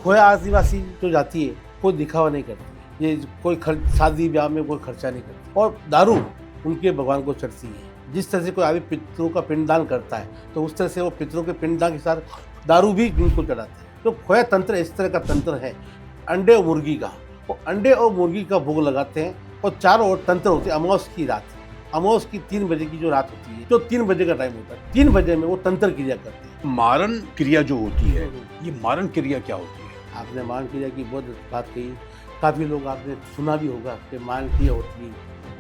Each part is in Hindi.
खोया आदिवासी जो जाती है कोई दिखावा नहीं करती, ये कोई शादी ब्याह में कोई खर्चा नहीं करती, और दारू उनके भगवान को चढ़ती है। जिस तरह से कोई आदमी पितरों का पिंडदान करता है तो उस तरह से वो पितरों के पिंडदान के साथ दारू भी उनको चढ़ाते हैं। तो खोया तंत्र इस तरह का तंत्र है अंडे और मुर्गी का। वो अंडे और मुर्गी का भोग लगाते हैं और चारों ओर तंत्र होते हैं। अमावस की रात, अमावस की 3 बजे की जो रात होती है, जो 3 बजे का टाइम होता है, 3 बजे में वो तंत्र क्रिया करते हैं। मारन क्रिया जो होती है, ये मारन क्रिया क्या होती है? आपने मारन क्रिया की बहुत बात कही, काफ़ी लोग आपने सुना भी होगा कि मारन क्रिया होती है,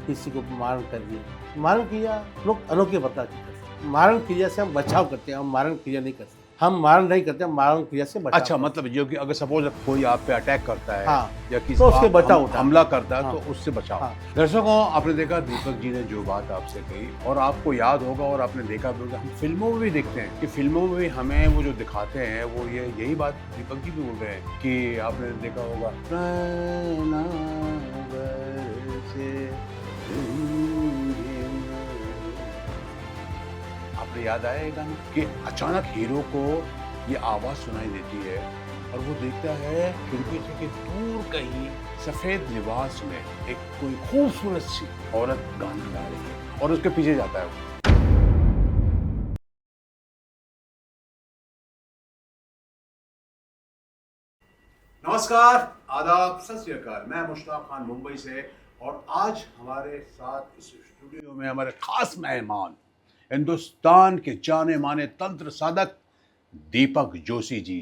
किसी को मारन कर दिया। मारन क्रिया लोग अनोखे प्रकार की करते हैं। मारन क्रिया से हम बचाव करते हैं, हम मारन क्रिया नहीं करते। हम मारन नहीं करते, हम मारन क्रिया से बचाव। अच्छा, मतलब जो कि अगर सपोज कोई आप पे अटैक करता है, हाँ, या किसी तो उससे बचाव होता है। हमला करता है, हाँ, तो उससे बचाव। हाँ। दर्शकों, आपने देखा दीपक जी ने जो बात आपसे कही, और आपको याद होगा और आपने देखा भी होगा, हम फिल्मों में भी देखते हैं कि फिल्मों में भी हमें वो जो दिखाते हैं वो यही बात दीपक जी भी बोल रहे हैं कि आपने देखा होगा आपने याद आया ये गाना कि अचानक हीरो को ये आवाज सुनाई देती है और वो देखता है खिड़की से कि दूर कहीं सफेद लिबास में एक कोई खूबसूरत सी औरत गाना गा रही है और उसके पीछे जाता है वो। नमस्कार, आदाब, सत श्री अकाल। मैं मुश्ताक खान मुंबई से, और आज हमारे साथ इस स्टूडियो में हमारे खास मेहमान हिंदुस्तान के जाने माने तंत्र साधक दीपक जोशी जी।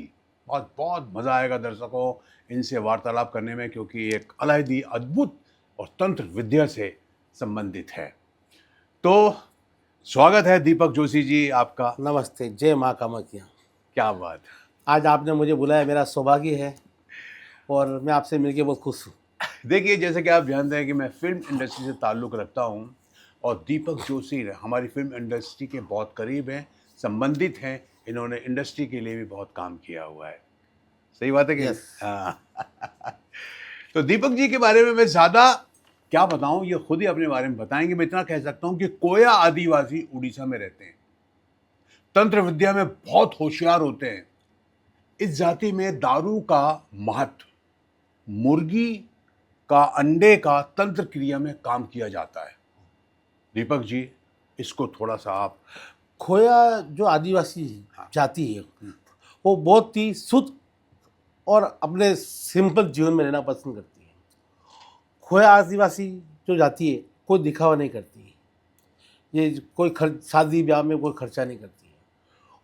बहुत बहुत मज़ा आएगा दर्शकों इनसे वार्तालाप करने में, क्योंकि एक अलहदी अद्भुत और तंत्र विद्या से संबंधित है। तो स्वागत है दीपक जोशी जी आपका। नमस्ते, जय माँ कामाख्या। क्या बात है, आज आपने मुझे बुलाया, मेरा सौभाग्य है और मैं आपसे मिलके बहुत खुश हूँ। देखिए, जैसे कि आप जानते हैं कि मैं फिल्म इंडस्ट्री से ताल्लुक़ रखता हूँ, और दीपक जोशी हमारी फिल्म इंडस्ट्री के बहुत करीब हैं, संबंधित हैं। इन्होंने इंडस्ट्री के लिए भी बहुत काम किया हुआ है। सही बात है कि Yes. हाँ। तो दीपक जी के बारे में मैं ज़्यादा क्या बताऊँ, ये खुद ही अपने बारे में बताएंगे। मैं इतना कह सकता हूँ कि कोया आदिवासी उड़ीसा में रहते हैं, तंत्र विद्या में बहुत होशियार होते हैं। इस जाति में दारू का महत्व, मुर्गी का अंडे का तंत्र क्रिया में काम किया जाता है। दीपक जी, इसको थोड़ा सा आप। खोया जो आदिवासी जाति है वो बहुत ही शुद्ध और अपने सिंपल जीवन में रहना पसंद करती है। खोया आदिवासी जो जाति है कोई दिखावा नहीं करती है, ये कोई शादी ब्याह में कोई खर्चा नहीं करती है,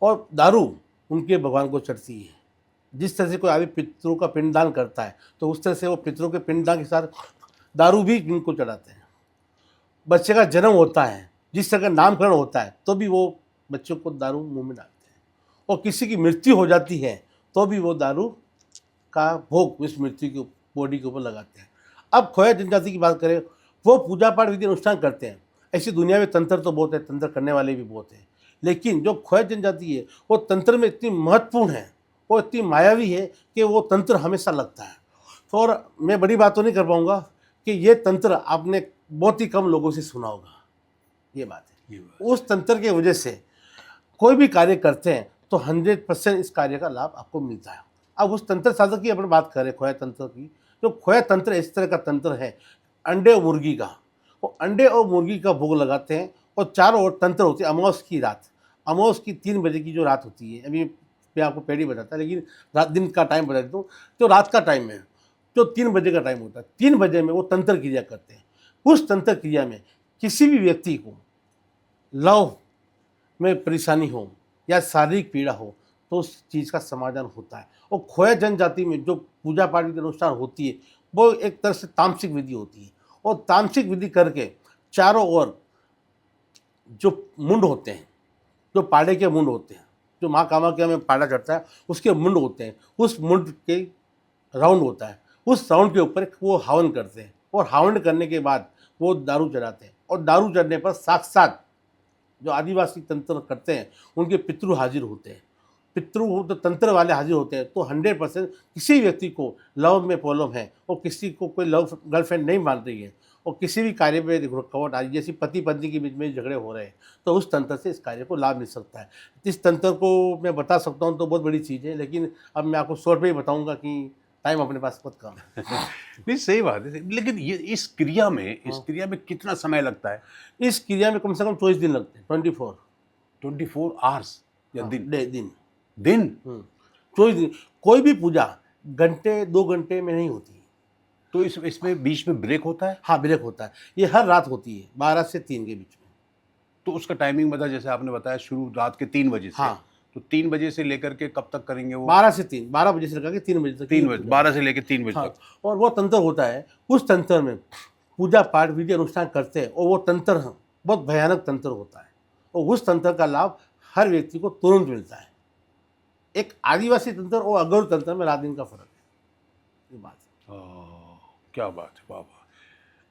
और दारू उनके भगवान को चढ़ती है। जिस तरह से कोई आदमी पितरों का पिंडदान करता है तो उस तरह से वो पितरों के पिंडदान के साथ दारू भी उनको चढ़ाते हैं। बच्चे का जन्म होता है, जिस तरह का नामकरण होता है, तो भी वो बच्चों को दारू मुंह में डालते हैं, और किसी की मृत्यु हो जाती है तो भी वो दारू का भोग उस मृत्यु की बॉडी के ऊपर लगाते हैं। अब खोया जनजाति की बात करें, वो पूजा पाठ विधि अनुष्ठान करते हैं। ऐसी दुनिया में तंत्र तो बहुत है, तंत्र करने वाले भी बहुत हैं, लेकिन जो खोया जनजाति है वो तंत्र में इतनी महत्वपूर्ण है, वो इतनी मायावी है कि वो तंत्र हमेशा लगता है। तो और मैं बड़ी बात तो नहीं कर पाऊँगा कि ये तंत्र आपने बहुत ही कम लोगों से सुना होगा, ये बात है। उस तंत्र की वजह से कोई भी कार्य करते हैं तो 100% इस कार्य का लाभ आपको मिलता है। अब उस तंत्र साधक की अपन बात करें, खोया तंत्र की, जो खोया तंत्र इस तरह का तंत्र है अंडे और मुर्गी का। वो अंडे और मुर्गी का भोग लगाते हैं और चारों ओर तंत्र होती है। अमावस की रात, अमावस की 3 बजे की जो रात होती है, अभी मैं आपको पहले ही बताता, लेकिन रात दिन का टाइम बता देता हूँ। तो रात का टाइम है, जो 3 बजे का टाइम होता है, 3 बजे में वो तंत्र क्रिया करते हैं। उस तंत्र क्रिया में किसी भी व्यक्ति को लव में परेशानी हो या शारीरिक पीड़ा हो तो उस चीज़ का समाधान होता है। और खोया जनजाति में जो पूजा पाठ के अनुसार होती है वो एक तरह से तामसिक विधि होती है, और तामसिक विधि करके चारों ओर जो मुंड होते हैं, जो पाड़े के मुंड होते हैं, जो माँ कामाख्या में पाड़ा चढ़ता है उसके मुंड होते हैं, उस मुंड के राउंड होता है, उस राउंड के ऊपर वो हवन करते हैं, और हवन करने के बाद वो दारू चढ़ाते हैं, और दारू चढ़ने पर साक्षात जो आदिवासी तंत्र करते हैं उनके पितृ हाजिर होते हैं। पितृ तो तंत्र वाले हाजिर होते हैं, तो 100% किसी व्यक्ति को लव में प्रॉब्लम है और किसी को कोई लव गर्लफ्रेंड नहीं मान रही है, और किसी भी कार्य में रुकावट आ रही, जैसे पति पत्नी के बीच में झगड़े हो रहे हैं, तो उस तंत्र से इस कार्य को लाभ मिल सकता है। इस तंत्र को मैं बता सकता हूँ तो बहुत बड़ी चीज़ है, लेकिन अब मैं आपको शॉर्ट में ही बताऊँगा कि टाइम अपने पास बहुत कम है। नहीं, सही बात है, लेकिन ये इस क्रिया में कितना समय लगता है? इस क्रिया में कम से कम 24 दिन लगते हैं, 24 24 आवर्स या दिन? दिन। दिन? 24 दिन। कोई भी पूजा घंटे 2 घंटे में नहीं होती है। तो इसमें बीच में ब्रेक होता है? हाँ, ब्रेक होता है। ये हर रात होती है 12 से 3 के बीच में। तो उसका टाइमिंग बता, जैसे आपने बताया शुरू रात के 3 बजे से। हाँ। तो 3 बजे से लेकर के कब तक करेंगे वो? 12 से 3, 12 बजे से लेकर के 3 बजे तक। 3 बजे, 12 से लेकर 3 बजे हाँ, तक। और वो तंत्र होता है, उस तंत्र में पूजा पाठ विधि अनुष्ठान करते हैं, और वो तंत्र बहुत भयानक तंत्र होता है, और उस तंत्र का लाभ हर व्यक्ति को तुरंत मिलता है। एक आदिवासी तंत्र और अगौर तंत्र में रात दिन का फर्क है, ये बात है। क्या बात है, वाह वाह।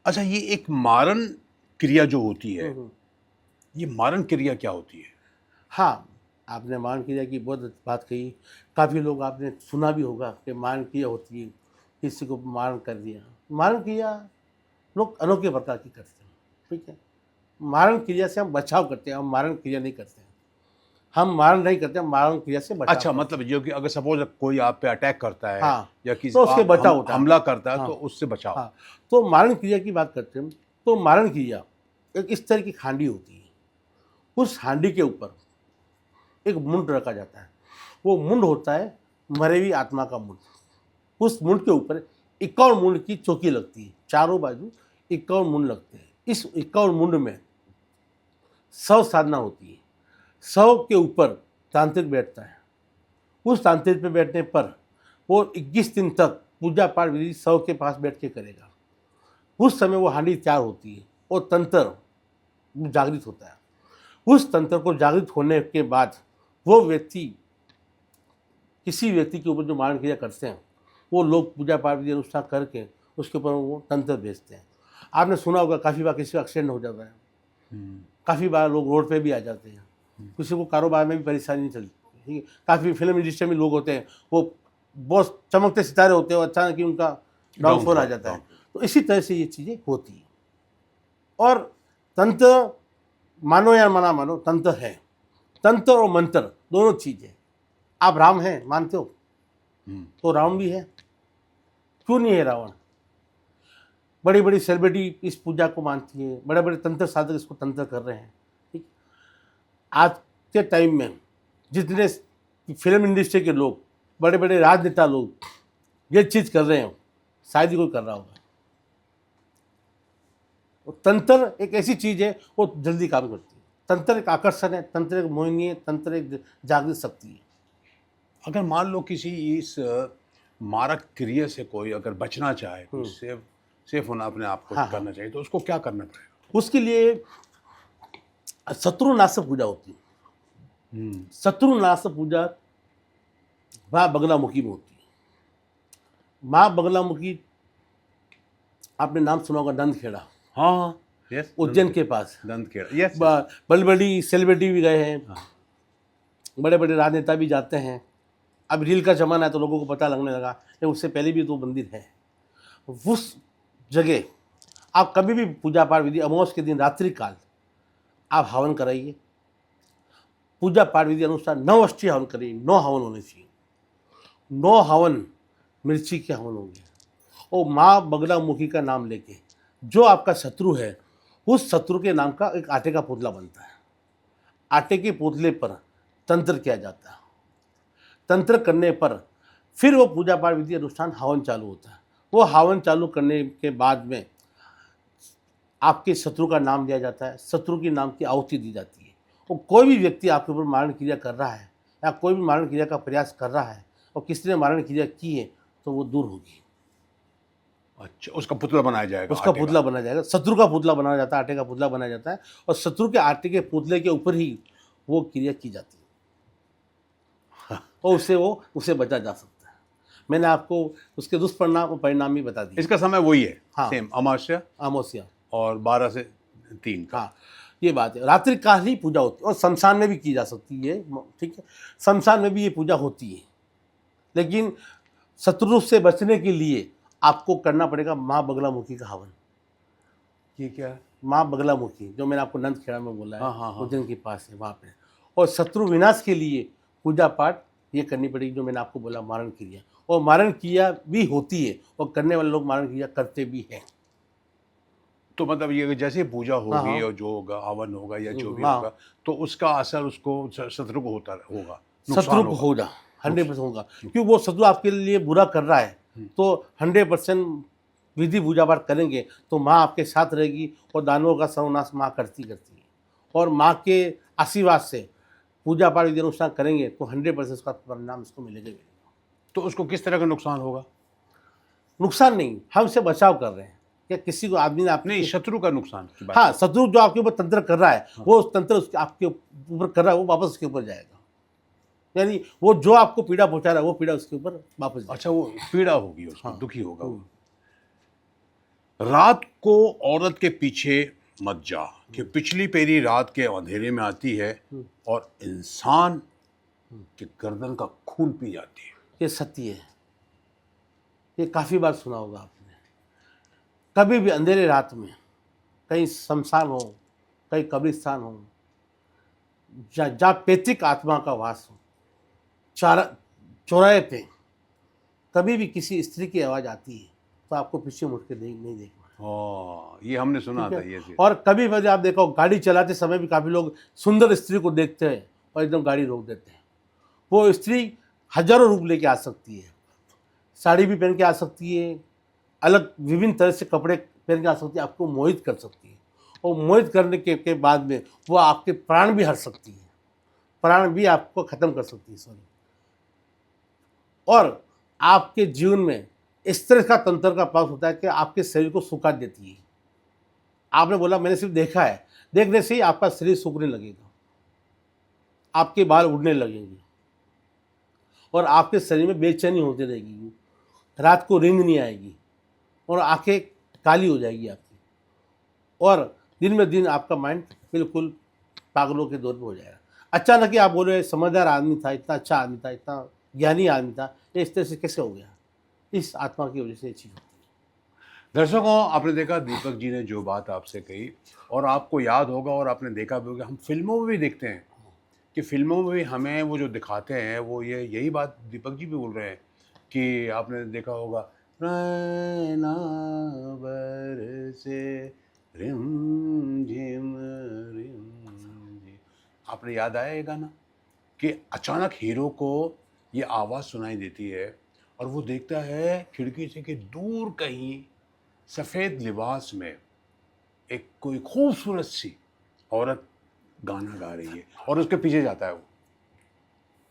अच्छा, ये एक मारण क्रिया जो होती है, ये मारण क्रिया क्या होती है? हाँ, आपने मारण क्रिया की बहुत बात कही। काफ़ी लोग आपने सुना भी होगा कि मारण क्रिया होती है, किसी को मारण कर दिया। मारण क्रिया लोग अनोखे प्रकार की करते हैं, ठीक है। मारण क्रिया से हम बचाव करते हैं, हम मारण क्रिया नहीं करते हैं। हम मारण नहीं करते, हम मारण क्रिया से बचाव अच्छा, मतलब जो कि अगर सपोज कोई आप पे अटैक करता है, हाँ, या किसी तो उसके बचाव होता है। हमला करता है, हाँ, तो उससे बचाव। हाँ, तो मारण क्रिया की बात करते हैं, तो मारण क्रिया एक इस तरह की हांडी होती है। उस हांडी के ऊपर एक मुंड रखा जाता है। वो मुंड होता है मरे हुई आत्मा का मुंड। उस मुंड के ऊपर 51 मुंड की चौकी लगती है, चारों बाजू 51 मुंड लगते हैं। इस 51 मुंड में शव साधना होती है। शव के ऊपर तांत्रिक बैठता है। उस तांत्रिक पे बैठने पर वो 21 दिन तक पूजा पाठ विधि शव के पास बैठ के करेगा। उस समय वो हांडी तैयार होती है और तंत्र जागृत होता है। उस तंत्र को जागृत होने के बाद वो व्यक्ति, किसी व्यक्ति के ऊपर जो मारण क्रिया करते हैं, वो लोग पूजा पाठ विधि अनुष्ठान करके उसके ऊपर वो तंत्र भेजते हैं। आपने सुना होगा काफ़ी बार किसी का एक्सीडेंट हो जाता है, काफ़ी बार लोग रोड पे भी आ जाते हैं, किसी को कारोबार में भी परेशानी नहीं चलती, ठीक है। काफ़ी फिल्म इंडस्ट्री में लोग होते हैं, वो बहुत चमकते सितारे होते हैं और अचानक ही उनका डाउनफॉल आ जाता है। तो इसी तरह से ये चीज़ें होती हैं। और तंत्र, मानो या मना मानो, तंत्र है। तंत्र और मंत्र दोनों चीज़ है। आप राम हैं मानते हो, तो रावण भी है। क्यों नहीं है रावण? बड़ी बड़ी सेलिब्रिटी इस पूजा को मानती है, बड़े बड़े तंत्र साधक इसको तंत्र कर रहे हैं, ठीक। आज के टाइम में जितने फिल्म इंडस्ट्री के लोग, बड़े बड़े राजनेता लोग ये चीज़ कर रहे हैं, शायद ही कोई कर रहा होगा। तंत्र एक ऐसी चीज़ है, वो जल्दी काम करती है। तंत्र एक आकर्षण है, तंत्र एक मोहिनी है, तंत्र एक जागृत शक्ति है। अगर मान लो किसी इस मारक क्रिया से कोई अगर बचना चाहे, तो सेफ होना अपने आप को करना चाहिए, तो उसको क्या करना पड़ेगा? उसके लिए शत्रुनाशक पूजा होती है। शत्रुनाशक पूजा माँ बगलामुखी में होती है। माँ बगलामुखी, आपने नाम सुना होगा, नंदखेड़ा। हाँ, यस, उज्जैन के पास नंदखेड़ा, यस। बड़ी बड़ी सेलिब्रिटी भी गए हैं, बड़े बड़े राजनेता भी जाते हैं। अब रील का जमाना है तो लोगों को पता लगने लगा, लेकिन उससे पहले भी तो मंदिर है। उस जगह आप कभी भी पूजा पाठ विधि, अमावस के दिन रात्रि काल आप हवन कराइए। पूजा पाठ विधि अनुसार 9 अष्टी हवन करिए, 9 हवन होने चाहिए। 9 हवन मिर्ची के हवन होंगे, और माँ बगलामुखी का नाम लेके जो आपका शत्रु है, उस शत्रु के नाम का एक आटे का पुतला बनता है। आटे के पुतले पर तंत्र किया जाता है। तंत्र करने पर फिर वो पूजा पाठ विधि अनुष्ठान हवन चालू होता है। वो हवन चालू करने के बाद में आपके शत्रु का नाम दिया जाता है, शत्रु के नाम की आहुति दी जाती है। और कोई भी व्यक्ति आपके ऊपर मारण क्रिया कर रहा है या कोई भी मारण क्रिया का प्रयास कर रहा है और किसी ने मारण क्रिया की है, तो वो दूर होगी। अच्छा, उसका पुतला बनाया जाएगा? उसका पुतला बनाया जाएगा, शत्रु का पुतला बनाया जाता है, आटे का पुतला बनाया जाता है, और शत्रु के आटे के पुतले के ऊपर ही वो क्रिया की जाती है, और उसे बचा जा सकता है। मैंने आपको उसके दुष्परिणाम और परिणाम भी बता दिए। इसका समय वही है, हाँ, सेम, अमावस्या और 12 से 3 का। हाँ, ये बात है। रात्रि काल ही पूजा होती है, और शमशान में भी की जा सकती है, ठीक है। शमशान में भी ये पूजा होती है, लेकिन शत्रु से बचने के लिए आपको करना पड़ेगा माँ बगलामुखी का हवन। ये क्या है? माँ बगलामुखी, जो मैंने आपको नंदखेड़ा में बोला है, हाँ, हाँ, हाँ। उज्जैन के पास है वहाँ पे। और शत्रु विनाश के लिए पूजा पाठ ये करनी पड़ेगी, जो मैंने आपको बोला मारण क्रिया। और मारण क्रिया भी होती है और करने वाले लोग मारण क्रिया करते भी हैं। तो मतलब ये जैसे पूजा हाँ होगी हाँ। और जो होगा हवन होगा या जो भी हाँ। होगा, तो उसका असर उसको शत्रु को होगा, शत्रु नुकसान को होगा। होगा, 100% होगा, क्योंकि वो शत्रु आपके लिए बुरा कर रहा है, तो 100% विधि पूजा पाठ करेंगे तो माँ आपके साथ रहेगी और दानवों का सर्वनाश माँ करती करती है। और माँ के आशीर्वाद से पूजा पाठ विधि अनुष्ठान करेंगे तो 100% उसका परिणाम उसको मिलेगा ही मिलेगा। तो उसको किस तरह का नुकसान होगा? नुकसान नहीं, हम उससे बचाव कर रहे हैं। क्या किसी को आदमी ने नहीं, आपके, शत्रु का नुकसान की बात हाँ, कर- शत्रु जो आपके ऊपर तंत्र कर रहा है, वो तंत्र उसके आपके ऊपर कर रहा है, वो वापस उसके ऊपर जाएगा। यानी वो जो आपको पीड़ा पहुंचा रहा है वो पीड़ा उसके ऊपर वापस जाएगी। अच्छा, वो पीड़ा होगी उसको, हाँ। दुखी होगा वो। रात को औरत के पीछे मत जा, कि पिछली पेरी रात के अंधेरे में आती है और इंसान के गर्दन का खून पी जाती है। ये सत्य है, ये काफ़ी बार सुना होगा आपने। कभी भी अंधेरे रात में कहीं शमशान हो, कहीं कब्रिस्तान हो, जहाँ पैतृक आत्मा का वास हो, चौराहे पे कभी भी किसी स्त्री की आवाज़ आती है तो आपको पीछे मुड़ के नहीं देखना। हाँ, ये हमने सुना था, ठीक ये है? और कभी भी आप देखो गाड़ी चलाते समय भी काफ़ी लोग सुंदर स्त्री को देखते हैं और एकदम गाड़ी रोक देते हैं। वो स्त्री हजारों रूप लेके आ सकती है, साड़ी भी पहन के आ सकती है, अलग विभिन्न तरह से कपड़े पहन के आ सकती है, आपको मोहित कर सकती है। और मोहित करने के बाद में वो आपके प्राण भी हर सकती है, प्राण भी आपको ख़त्म कर सकती है, सॉरी। और आपके जीवन में इस तरह का तंत्र का पास होता है कि आपके शरीर को सुखा देती है। आपने बोला मैंने सिर्फ देखा है, देखने से ही आपका शरीर सूखने लगेगा, आपके बाल उड़ने लगेंगे और आपके शरीर में बेचैनी होती रहेगी, रात को नींद नहीं आएगी और आंखें काली हो जाएगी आपकी, और दिन में दिन आपका माइंड बिल्कुल पागलों के दौर में हो जाएगा। अचानक ही आप बोल रहे समझदार आदमी था, इतना अच्छा आदमी था, इतना ज्ञानी आदमी था, ये इस तरह से कैसे हो गया? इस आत्मा की वजह से ये चीज़ होती है। दर्शकों, आपने देखा दीपक जी ने जो बात आपसे कही, और आपको याद होगा और आपने देखा भी होगा, हम फिल्मों में भी देखते हैं कि फिल्मों में भी हमें वो जो दिखाते हैं वो यही बात दीपक जी भी बोल रहे हैं कि आपने देखा होगा, नैना बरसे रिम झिम रिम झिम। आपने याद आया ये गाना कि अचानक हीरो को ये आवाज़ सुनाई देती है और वो देखता है खिड़की से कि दूर कहीं सफ़ेद लिबास में एक कोई खूबसूरत सी औरत गाना गा रही है और उसके पीछे जाता है वो।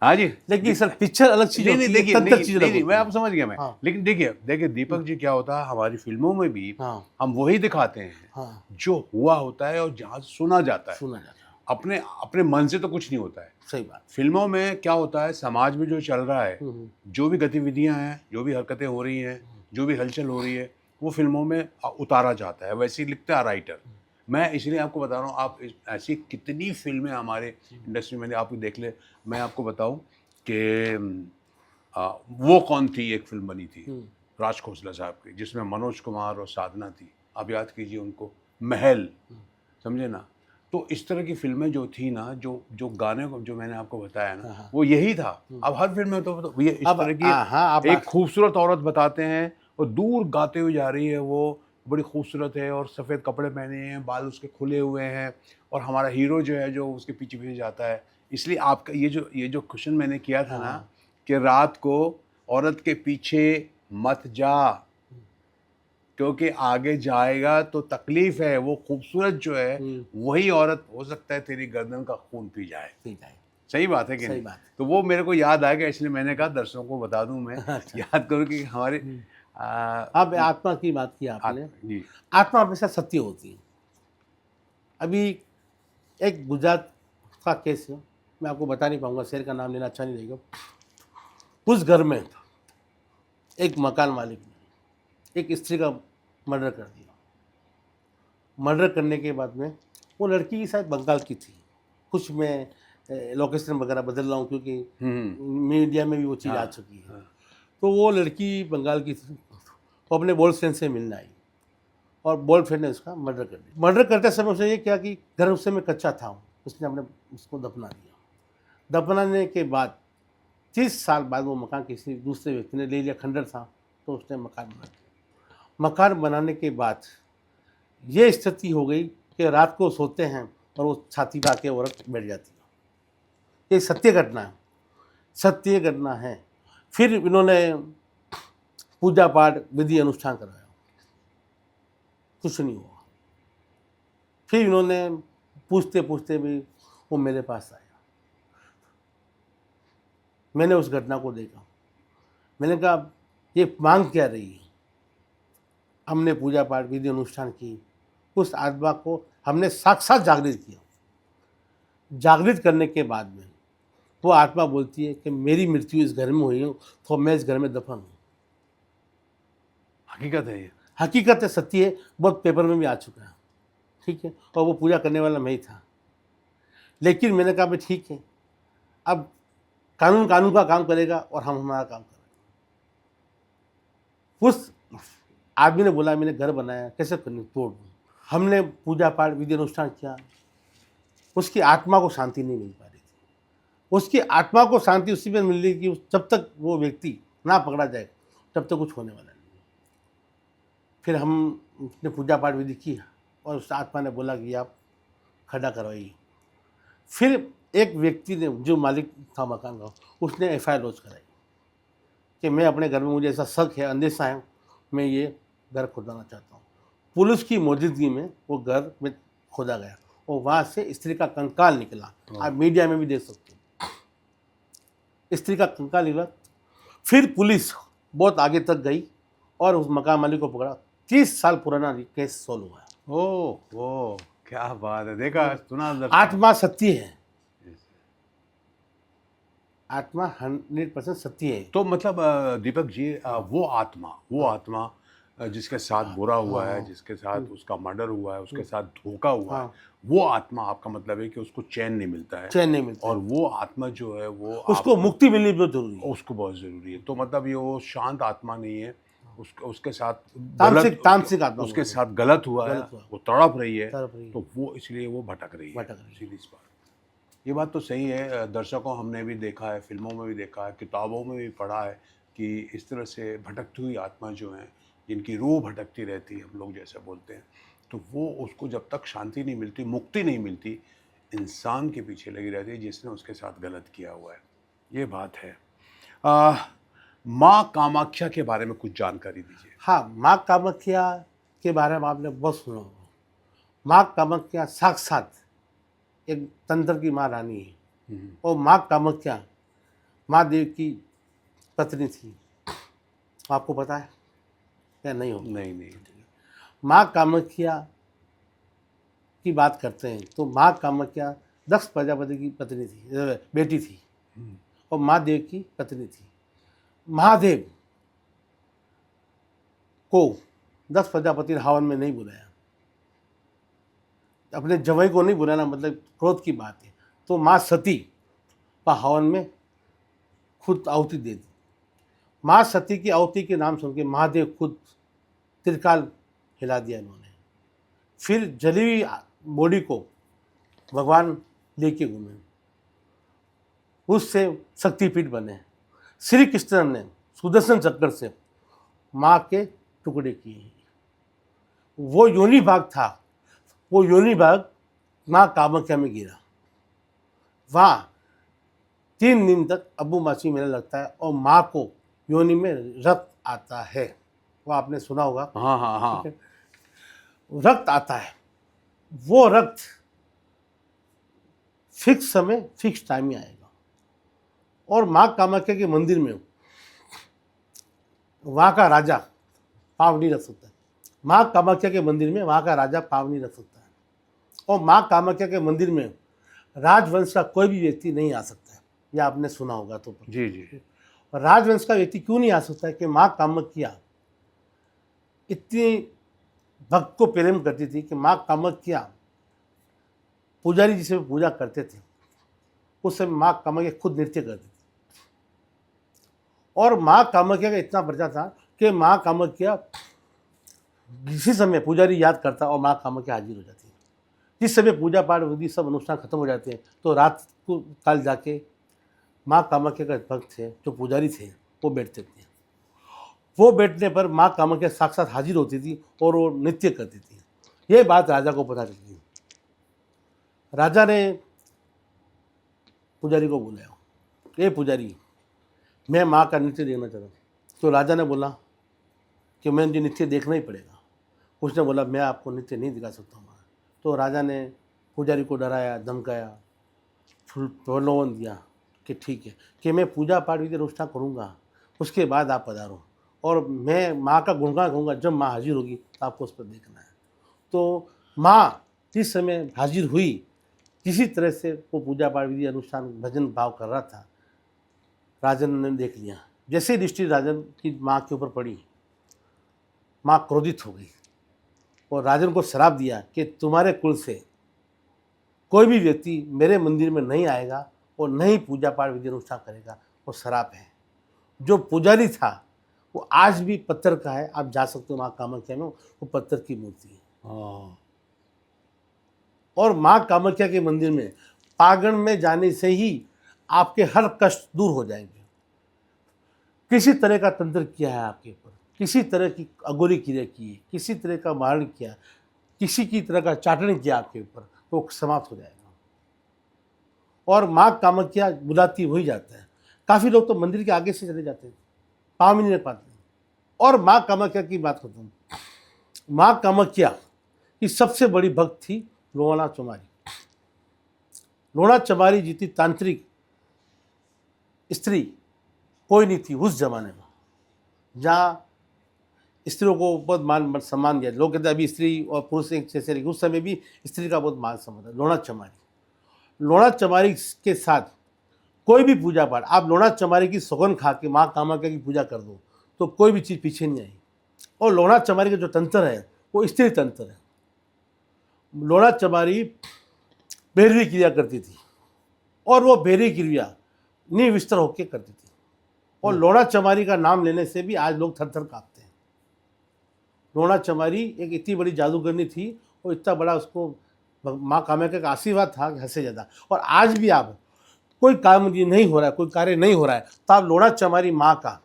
हाँ जी, लेकिन सर पिक्चर अलग चीज़ नहीं होती नहीं, है, देखिए, तंत्र चीज़ अलग नहीं, होती मैं है। आप समझ गया मैं। हाँ। लेकिन देखिए दीपक जी, क्या होता है हमारी फिल्मों में भी हाँ हम वही दिखाते हैं हाँ, जो हुआ होता है और जहाँ सुना जाता है। सुना जाता है, अपने अपने मन से तो कुछ नहीं होता है। सही बात। फिल्मों में क्या होता है, समाज में जो चल रहा है, हम्म, जो भी गतिविधियां हैं, जो भी हरकतें हो रही हैं, जो भी हलचल हो रही है, वो फिल्मों में उतारा जाता है, वैसे ही लिखता है राइटर। मैं इसलिए आपको बता रहा हूँ, आप ऐसी कितनी फिल्में हमारे इंडस्ट्री में आप देख ले। मैं आपको बताऊँ कि वो कौन थी, एक फिल्म बनी थी राज खोसला साहब की, जिसमें मनोज कुमार और साधना थी, आप याद कीजिए उनको, महल, समझे ना। तो इस तरह की फिल्में जो थी ना, जो गाने को जो मैंने आपको बताया ना, वो यही था। अब हर फिल्म में तो ये इस अब तरह की हाँ, अब एक खूबसूरत औरत बताते हैं और दूर गाते हुए जा रही है, वो बड़ी खूबसूरत है और सफ़ेद कपड़े पहने हैं, बाल उसके खुले हुए हैं, और हमारा हीरो जो है जो उसके पीछे पीछे जाता है। इसलिए आपका ये जो क्वेश्चन मैंने किया था ना कि रात को औरत के पीछे मत जा, क्योंकि आगे जाएगा तो तकलीफ है। वो खूबसूरत जो है वही औरत हो सकता है तेरी गर्दन का खून पी जाए। ठीक है, सही बात है कि सही नहीं? बात। तो वो मेरे को याद आएगा, इसलिए मैंने कहा दर्शकों को बता दूं मैं, अच्छा। याद करूं कि हमारे अब आत्मा की बात की आपने, जी आत्मा हमेशा सत्य होती है। अभी एक गुजरात का केस है, मैं आपको बता नहीं पाऊंगा, शहर का नाम लेना अच्छा नहीं लगेगा। उस घर में एक मकान मालिक ने एक स्त्री का मर्डर कर दिया। मर्डर करने के बाद में वो लड़की शायद बंगाल की थी, कुछ मैं लोकेशन वगैरह बदल रहा हूँ क्योंकि मीडिया में भी वो चीज़ आ चुकी है। तो वो लड़की बंगाल की थी, वो अपने बॉयफ्रेंड से मिलने आई और बॉयफ्रेंड ने उसका मर्डर कर दिया। मर्डर करते समय उसने ये किया कि घर उससे में कच्चा था, उसने अपने उसको दफना दिया। दफनाने के बाद 30 साल बाद वो मकान किसी दूसरे व्यक्ति ने ले लिया, खंडर था तो उसने मकान बना दिया। मकान बनाने के बाद ये स्थिति हो गई कि रात को सोते हैं और वो छाती पा के औरत बैठ जाती है। ये सत्य घटना है, सत्य घटना है। फिर इन्होंने पूजा पाठ विधि अनुष्ठान कराया, कुछ नहीं हुआ। फिर इन्होंने पूछते पूछते भी वो मेरे पास आया। मैंने उस घटना को देखा, मैंने कहा ये मांग क्या रही है। हमने पूजा पाठ विधि अनुष्ठान की, उस आत्मा को हमने साक्षात जागृत किया। जागृत करने के बाद में वो आत्मा बोलती है कि मेरी मृत्यु इस घर में हुई हो तो मैं इस घर में दफन हूँ। हकीकत है ये। हकीकत है, सत्य है, बहुत पेपर में भी आ चुका है, ठीक है। और वो पूजा करने वाला मैं ही था। लेकिन मैंने कहा भाई ठीक है, अब कानून कानून का काम करेगा और हम हमारा काम करेंगे। उस आदमी ने बोला मैंने घर बनाया, कैसे करनी, तोड़ दूँ। हमने पूजा पाठ विधि अनुष्ठान किया, उसकी आत्मा को शांति नहीं मिल पा रही थी। उसकी आत्मा को शांति उसी में मिल रही कि जब तक वो व्यक्ति ना पकड़ा जाए तब तक कुछ होने वाला नहीं। फिर हमने पूजा पाठ विधि की और उस आत्मा ने बोला कि आप खड़ा करवाइए। फिर एक व्यक्ति ने, जो मालिक था मकान का, उसने एफआईआर लॉन्च कराई कि मैं अपने घर में, मुझे ऐसा शक है, अंदेशा है, मैं ये घर खुदाना चाहता हूँ। पुलिस की मौजूदगी में वो घर में खोदा गया और वहाँ से स्त्री का कंकाल निकला। आप मीडिया में भी देख सकते हो, स्त्री का कंकाल निकला। फिर पुलिस बहुत आगे तक गई और उस मकान मालिक को पकड़ा। 30 साल पुराना केस सॉल्व हुआ। ओ क्या बात है, देखा सुना दर्शक। आत्मा सत्य है, आत्मा 100% सत्य है। तो मतलब दीपक जी, वो आत्मा जिसके साथ बुरा हुआ है, जिसके साथ उसका मर्डर हुआ है, उसके साथ धोखा हुआ है, वो आत्मा, आपका मतलब है कि उसको चैन नहीं मिलता है, चैन नहीं मिलता, और वो आत्मा जो है वो उसको मुक्ति मिलनी बहुत जरूरी है, उसको बहुत जरूरी है। तो मतलब ये वो शांत आत्मा नहीं है, उसके साथ तामसिक आत्मा, उसके साथ गलत हुआ है, वो तड़प रही है, तो वो इसलिए वो भटक रही है, सीधी सी बात। ये बात तो सही है। दर्शकों, हमने भी देखा है, फिल्मों में भी देखा है, किताबों में भी पढ़ा है कि इस तरह से भटकती हुई आत्मा जो है, जिनकी रूह भटकती रहती है, हम लोग जैसे बोलते हैं, तो वो उसको जब तक शांति नहीं मिलती, मुक्ति नहीं मिलती, इंसान के पीछे लगी रहती है जिसने उसके साथ गलत किया हुआ है। ये बात है। माँ कामाख्या के बारे में कुछ जानकारी दीजिए। हाँ, माँ कामाख्या के बारे में आपने बहुत सुना होगा। माँ कामाख्या साक्षात एक तंत्र की माँ रानी है और माँ कामाख्या महादेव की पत्नी थी। आपको पता है या नहीं हो? नहीं। माँ कामाख्या की बात करते हैं तो माँ कामाख्या दक्ष प्रजापति की पत्नी थी, बेटी थी, और महादेव की पत्नी थी। महादेव को दक्ष प्रजापति ने हवन में नहीं बुलाया, अपने जवाई को नहीं बुलाना, मतलब क्रोध की बात है। तो माँ सती का हवन में खुद आहुति दे दी। माँ सती की आहुति के नाम सुन के महादेव खुद त्रिकाल हिला दिया इन्होंने। फिर जली हुई बॉडी को भगवान लेके घूमे, उससे शक्तिपीठ बने। श्री कृष्ण ने सुदर्शन चक्र से माँ के टुकड़े किए। वो योनि भाग था, वो योनि भाग माँ कामाख्या में गिरा। वहाँ 3 दिन तक अब्बू मासी मेला लगता है और माँ को योनि में रक्त आता है। वो आपने सुना होगा। हाँ। रक्त आता है, वो रक्त फिक्स समय फिक्स टाइम में आएगा। और माँ कामाख्या के मंदिर में वहाँ का राजा पाँव नहीं रख सकता। माँ कामाख्या के मंदिर में वहाँ का राजा पाँव नहीं रख सकता है। और माँ कामाख्या के मंदिर में राजवंश का कोई भी व्यक्ति नहीं आ सकता है। यह आपने सुना होगा। तो जी। और राजवंश का व्यक्ति क्यों नहीं आ सकता है कि माँ कामाख्या इतनी भक्त को प्रेम करती थी कि माँ कामाख्या पुजारी जिसे पूजा करते थे उस समय माँ कामाख्या खुद नृत्य करती थी। और माँ कामाख्या का इतना प्रचार था कि माँ कामाख्या इसी समय पुजारी याद करता और माँ कामाख्या हाजिर हो जाती है। जिस समय पूजा पाठ विधि सब अनुष्ठान खत्म हो जाते हैं तो रात को काल जाके माँ कामाख्या का भक्त थे, जो पुजारी थे, वो बैठते थे। वो बैठने पर माँ कामाख्या साक्षात हाजिर होती थी और वो नृत्य करती थी। ये बात राजा को पता चली। राजा ने पुजारी को बुलाया, ये पुजारी, मैं माँ का नृत्य देखना चाहता हूँ। तो राजा ने बोला कि मैं मुझे नृत्य देखना ही पड़ेगा। उसने बोला मैं आपको नृत्य नहीं दिखा सकता हूँ। तो राजा ने पुजारी को डराया, धमकाया, प्रलोभन दिया कि ठीक है, कि मैं पूजा पाठ विधि अनुष्ठान करूँगा, उसके बाद आप पधारो और मैं माँ का गुणगान कहूँगा। जब माँ हाजिर होगी तो आपको उस पर देखना है। तो माँ जिस समय हाजिर हुई, किसी तरह से वो पूजा पाठ विधि अनुष्ठान भजन भाव कर रहा था, राजन ने देख लिया। जैसे ही दृष्टि राजन की माँ के ऊपर पड़ी, माँ क्रोधित हो गई और राजन को श्राप दिया कि तुम्हारे कुल से कोई भी व्यक्ति मेरे मंदिर में नहीं आएगा और नहीं पूजा पाठ विधि अनुष्ठान करेगा, वो श्राप है। जो पुजारी था वो आज भी पत्थर का है, आप जा सकते हो माँ कामाख्या में, वो पत्थर की मूर्ति है। हाँ। और माँ कामाख्या के मंदिर में पागण में जाने से ही आपके हर कष्ट दूर हो जाएंगे। किसी तरह का तंत्र किया है आपके ऊपर, किसी तरह की अघोरी क्रिया की है, किसी तरह का मारण किया, किसी की तरह का चाटन किया आपके ऊपर, तो वो समाप्त हो जाएगा। और माँ कामाख्या बुलाती हो ही जाता है। काफ़ी लोग तो मंदिर के आगे से चले जाते हैं, पाँव भी नहीं रख पाते। और माँ कामाख्या की बात करता हूँ, माँ कामाख्या की सबसे बड़ी भक्त थी लोना चमारी। लोना चमारी जितनी तांत्रिक स्त्री कोई नहीं थी उस जमाने में, जहाँ स्त्रियों को बहुत मान सम्मान दिया। लोग कहते हैं अभी स्त्री और पुरुष एक जैसे, लेकिन उस समय भी स्त्री का बहुत मान सम्मान था। लोना चमारी के साथ कोई भी पूजा पाठ, आप लोना चमारी की सौगंध खा के माँ कामाख्या की पूजा कर दो तो कोई भी चीज़ पीछे नहीं आई। और लोना चमारी का जो तंत्र है वो स्त्री तंत्र है। लोना चमारी भैरवी क्रिया करती थी और वो भैरवी क्रिया निविस्तर होकर करती थी। और लोना चमारी का नाम लेने से भी आज लोग थर थर कांपते हैं। लोना चमारी एक इतनी बड़ी जादूगरनी थी और इतना बड़ा उसको माँ कामाख्या का आशीर्वाद था कि हद से ज़्यादा। और आज भी आप कोई काम नहीं हो रहा है, कोई कार्य नहीं हो रहा है, तो आप लोना चमारी माँ का